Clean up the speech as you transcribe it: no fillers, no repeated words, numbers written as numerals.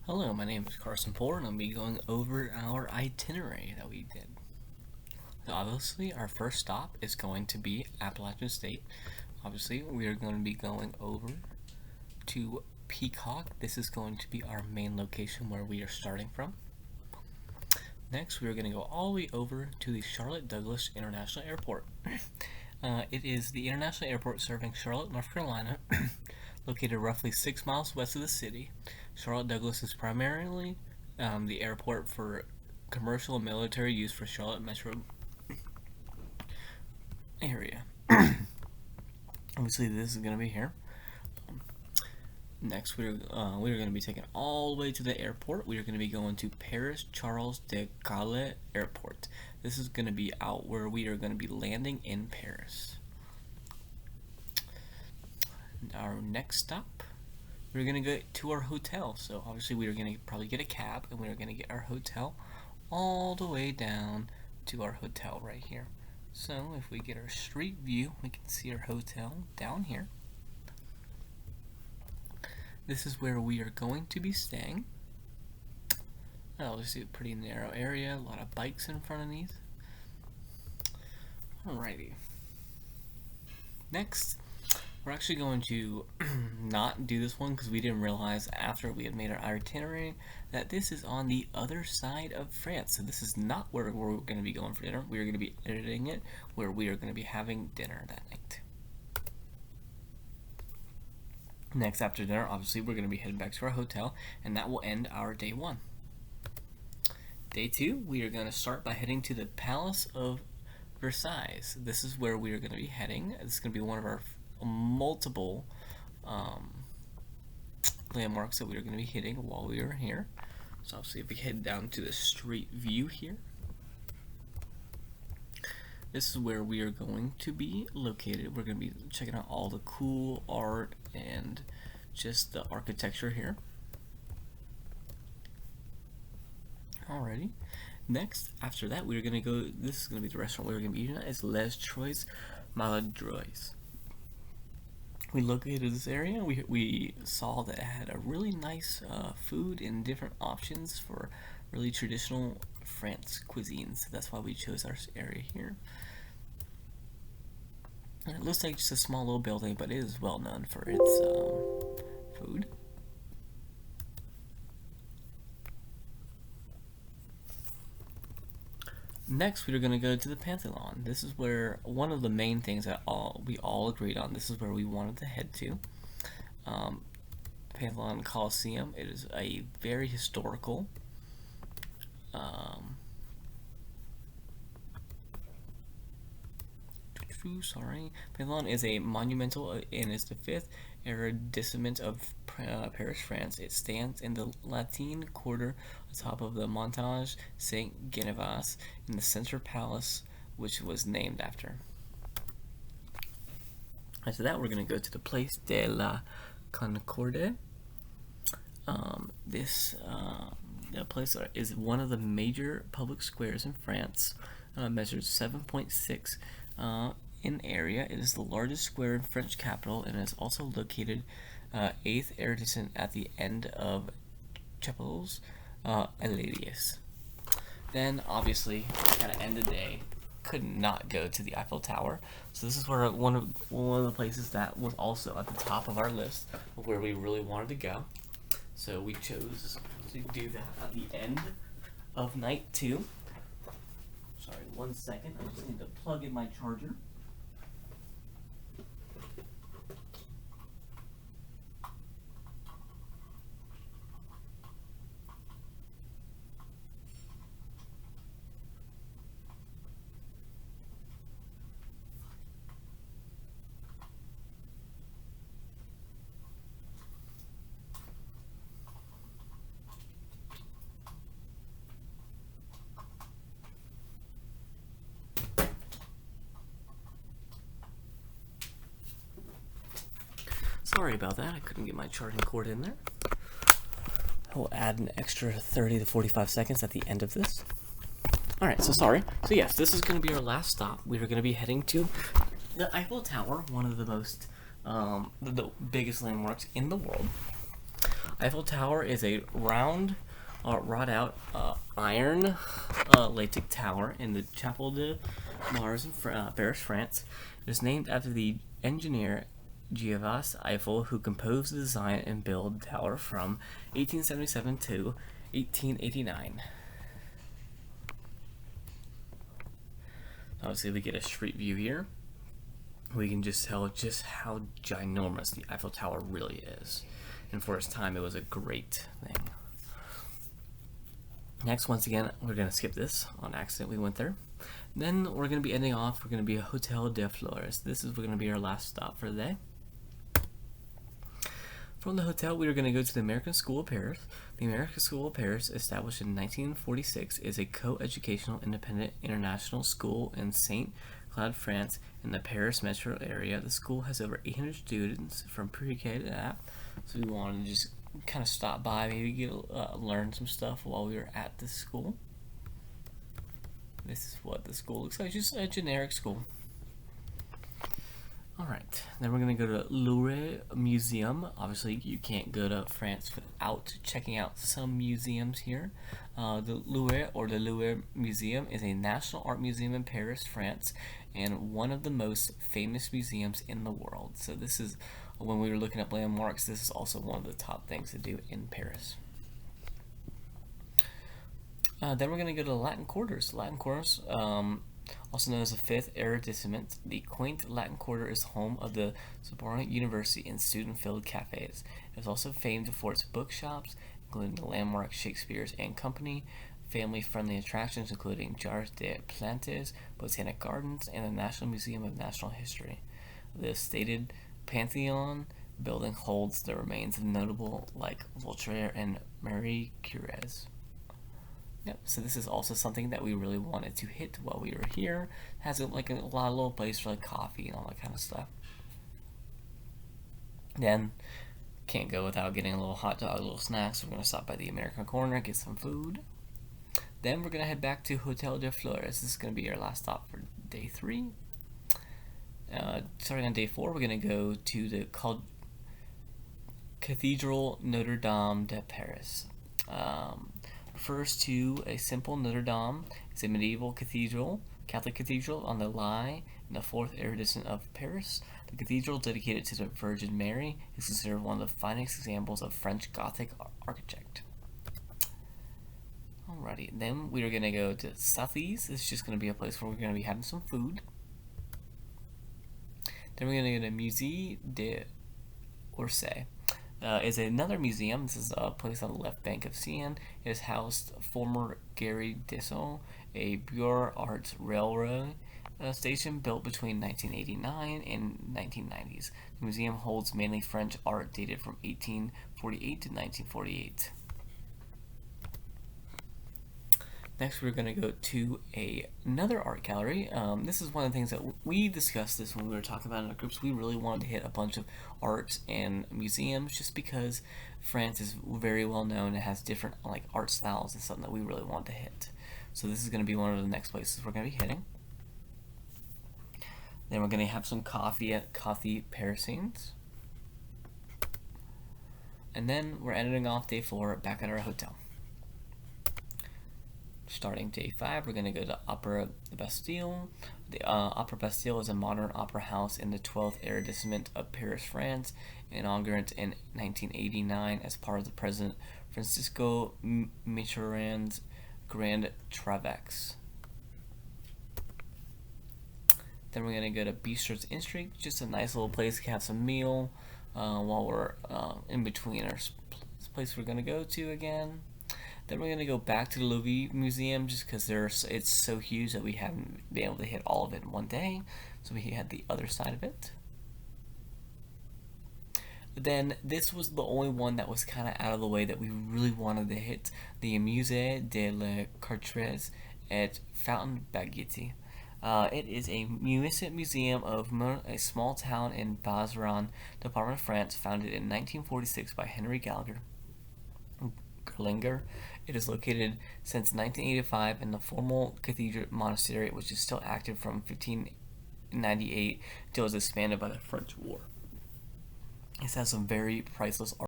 Hello, my name is Carson Poor, and I'll be going over our itinerary that we did. So obviously, our first stop is going to be Appalachian State. Obviously, we are going to be going over to Peacock. This is going to be our main location where we are starting from. Next, we are going to go all the way over to the Charlotte Douglas International Airport. It is the international airport serving Charlotte, North Carolina, located roughly 6 miles west of the city. Charlotte Douglas is primarily the airport for commercial and military use for Charlotte metro area. Obviously, this is going to be here. Next, we're going to be taken all the way to the airport. We are going to be going to Paris Charles de Gaulle Airport. This is going to be out where we are going to be landing in Paris. Our next stop, we're going to go to our hotel. So obviously we are going to probably get a cab, and we are going to get our hotel all the way down to our hotel right here. So if we get our street view, we can see our hotel down here. This is where we are going to be staying. Obviously a pretty narrow area, a lot of bikes in front of these. Alrighty. Next, we're actually going to not do this one because we didn't realize after we had made our itinerary that this is on the other side of France. So this is not where we're going to be going for dinner. We are going to be editing it where we are going to be having dinner that night. Next, after dinner, obviously we're going to be heading back to our hotel, and that will end our day 1. Day 2, we are going to start by heading to the Palace of Versailles. This is where we are going to be heading. This is going to be one of our multiple landmarks that we are going to be hitting while we are here. So obviously if we head down to the street view here, this is where we are going to be located. We're going to be checking out all the cool art and just the architecture here. Alrighty. Next, after that, we're going to go, this is going to be the restaurant we're going to be eating at. It's Les Trois Maladroits. We located this area. We saw that it had a really nice food and different options for really traditional France cuisine. So that's why we chose our area here. And it looks like just a small little building, but it is well known for its food. Next, we are going to go to the Pantheon. This is where one of the main things that we all agreed on. This is where we wanted to head to. Pantheon Coliseum. It is a very historical Pantheon is a monumental and is the 5th arrondissement of Paris, France. It stands in the Latin Quarter on top of the Montage Saint-Geneviève in the Center Palace, which was named after. After that, we're going to go to the Place de la Concorde. This place is one of the major public squares in France. Measures 7.6 in area. It is the largest square in French capital and is also located 8th arrondissement at the end of Chapelles Elysees. Then, obviously, at the end of the day, could not go to the Eiffel Tower. So this is where one of the places that was also at the top of our list of where we really wanted to go. So we chose to do that at the end of night 2. Sorry, 1 second. I just need to plug in my charger. Sorry about that, I couldn't get my charging cord in there. I will add an extra 30 to 45 seconds at the end of this. Alright, so sorry. So yes, this is going to be our last stop. We are going to be heading to the Eiffel Tower, one of the most, the biggest landmarks in the world. Eiffel Tower is a round, wrought-out iron latic tower in the Chapelle de Mars in Paris, France. It is named after the engineer Giovace Eiffel, who composed the design and built the tower from 1877 to 1889. Obviously, we get a street view here. We can just tell just how ginormous the Eiffel Tower really is. And for its time, it was a great thing. Next, once again, we're going to skip this on accident. We went there. Then we're going to be ending off. We're going to be Hotel de Flores. This is going to be our last stop for the day. From the hotel, we are going to go to the American School of Paris. The American School of Paris, established in 1946, is a co-educational independent international school in St. Cloud, France, in the Paris metro area. The school has over 800 students from pre-K to that. So we wanted to just kind of stop by, maybe learn some stuff while we were at the school. This is what the school looks like, just a generic school. Alright, then we're going to go to Louvre Museum. Obviously, you can't go to France without checking out some museums here. The Louvre Museum is a national art museum in Paris, France, and one of the most famous museums in the world. So this is, when we were looking up landmarks, this is also one of the top things to do in Paris. Then we're going to go to the Latin Quarters. Latin Quarters, also known as the Fifth Arrondissement, the quaint Latin Quarter is home of the Sorbonne University and student-filled cafes. It is also famed for its bookshops, including the landmark Shakespeare's and Company, family-friendly attractions including Jardin des Plantes, Botanic Gardens, and the National Museum of Natural History. The stated Pantheon building holds the remains of notable like Voltaire and Marie Curie. Yep, so this is also something that we really wanted to hit while we were here. It has like a lot of little place for like coffee and all that kind of stuff. Then, can't go without getting a little hot dog, a little snack, so we're going to stop by the American Corner, get some food. Then we're going to head back to Hotel de Flores. This is going to be our last stop for day 3. Starting on day 4, we're going to go to the Cathedral Notre Dame de Paris. Refers to a simple Notre Dame. It's a medieval cathedral, Catholic cathedral on the Lie in the 4th arrondissement of Paris. The cathedral, dedicated to the Virgin Mary, is considered one of the finest examples of French Gothic architecture. Alrighty, then we are going to go to Southeast. This is just going to be a place where we're going to be having some food. Then we're going to go to Musée d'Orsay. Is another museum. This is a place on the left bank of Seine. It has housed former Gare d'Isson, a Beaux Arts railroad station built between 1989 and 1990s. The museum holds mainly French art dated from 1848 to 1948. Next, we're going to go to another art gallery. This is one of the things that we discussed this when we were talking about in our groups. We really wanted to hit a bunch of art and museums just because France is very well known. It has different like art styles and something that we really want to hit. So this is going to be one of the next places we're going to be hitting. Then we're going to have some coffee at Coffee Parisines. And then we're ending off day 4 back at our hotel. Starting day 5, we're going to go to Opera Bastille. The Opera Bastille is a modern opera house in the 12th arrondissement of Paris, France, inaugurated in 1989 as part of the President Francisco Mitterrand's Grand Travex. Then we're going to go to Bistro's In Street, just a nice little place to have some meal while we're in between our place we're going to go to again. Then we're going to go back to the Louvre Museum just because it's so huge that we haven't been able to hit all of it in one day. So we had the other side of it. Then this was the only one that was kind of out of the way that we really wanted to hit, the Musée de la Chartreuse at Fountain Baguette. It is a museum of a small town in Bas-Rhin, Department of France, founded in 1946 by Henry Gerlinger. It is located since 1985 in the former cathedral monastery, which is still active from 1598 until it was expanded by the French War. It has some very priceless art.